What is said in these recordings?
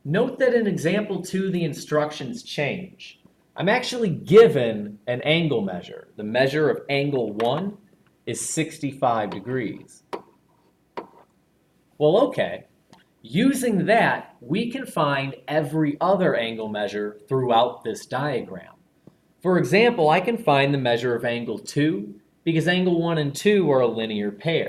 Note that in example 2, the instructions change. I'm actually given an angle measure. The measure of angle 1 is 65 degrees. Well, okay. Using that, we can find every other angle measure throughout this diagram. For example, I can find the measure of angle 2 because angle 1 and 2 are a linear pair.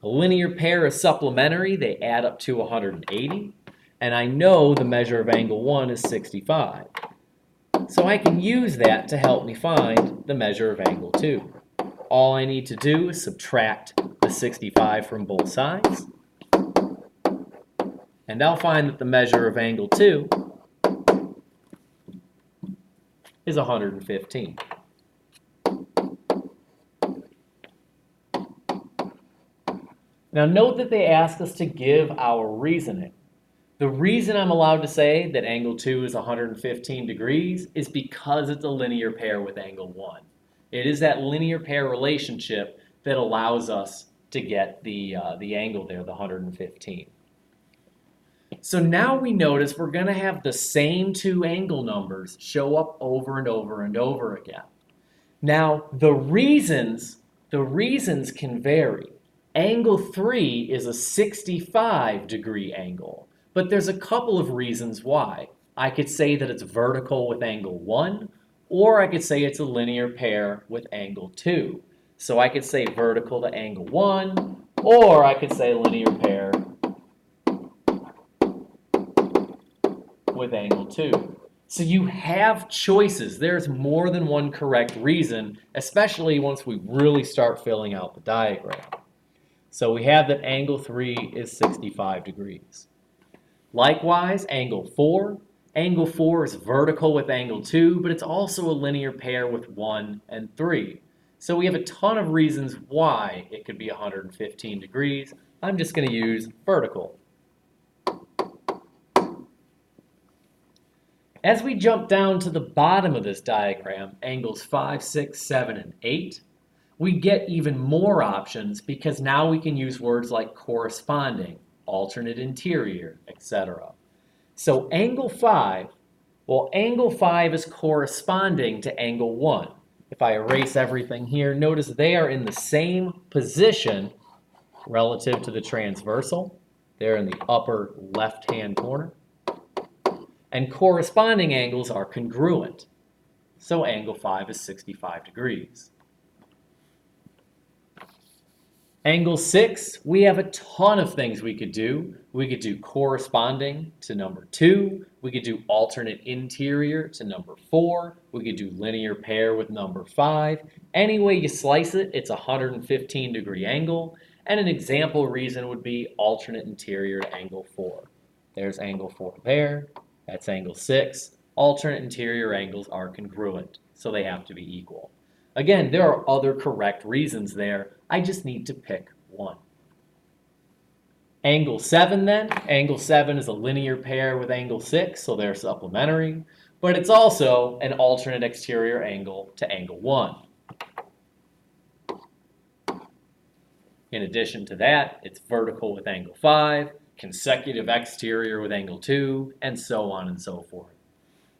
A linear pair is supplementary, they add up to 180, and I know the measure of angle 1 is 65. So I can use that to help me find the measure of angle 2. All I need to do is subtract the 65 from both sides, and I'll find that the measure of angle 2 is 115. Now note that they ask us to give our reasoning. The reason I'm allowed to say that angle 2 is 115 degrees is because it's a linear pair with angle 1. It is that linear pair relationship that allows us to get the angle there, the 115. So now we notice we're going to have the same two angle numbers show up over and over and over again. Now, the reasons can vary. Angle 3 is a 65-degree angle, but there's a couple of reasons why. I could say that it's vertical with angle 1, or I could say it's a linear pair with angle 2. So I could say vertical to angle 1, or I could say linear pair with angle 2. So you have choices. There's more than one correct reason, especially once we really start filling out the diagram. So we have that angle 3 is 65 degrees. Likewise, angle 4. Angle 4 is vertical with angle 2, but it's also a linear pair with 1 and 3. So we have a ton of reasons why it could be 115 degrees. I'm just going to use vertical. As we jump down to the bottom of this diagram, angles 5, 6, 7, and 8, we get even more options because now we can use words like corresponding, alternate interior, etc. So angle 5, well, angle 5 is corresponding to angle 1. If I erase everything here, notice they are in the same position relative to the transversal. They're in the upper left-hand corner. And corresponding angles are congruent. So angle 5 is 65 degrees. Angle 6, we have a ton of things we could do. We could do corresponding to number 2. We could do alternate interior to number 4. We could do linear pair with number 5. Any way you slice it, it's a 115-degree angle. And an example reason would be alternate interior to angle 4. There's angle 4 there. That's angle 6. Alternate interior angles are congruent, so they have to be equal. Again, there are other correct reasons there. I just need to pick one. Angle 7 then. Angle 7 is a linear pair with angle 6, so they're supplementary, but it's also an alternate exterior angle to angle 1. In addition to that, it's vertical with angle 5, consecutive exterior with angle 2, and so on and so forth.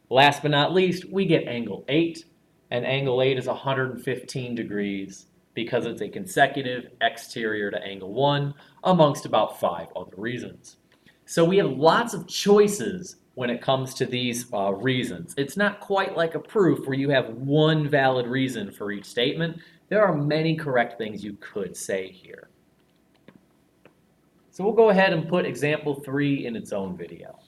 Last but not least, we get angle 8, and angle 8 is 115 degrees because it's a consecutive exterior to angle 1 amongst about 5 other reasons. So we have lots of choices when it comes to these reasons. It's not quite like a proof where you have one valid reason for each statement. There are many correct things you could say here. So we'll go ahead and put example 3 in its own video.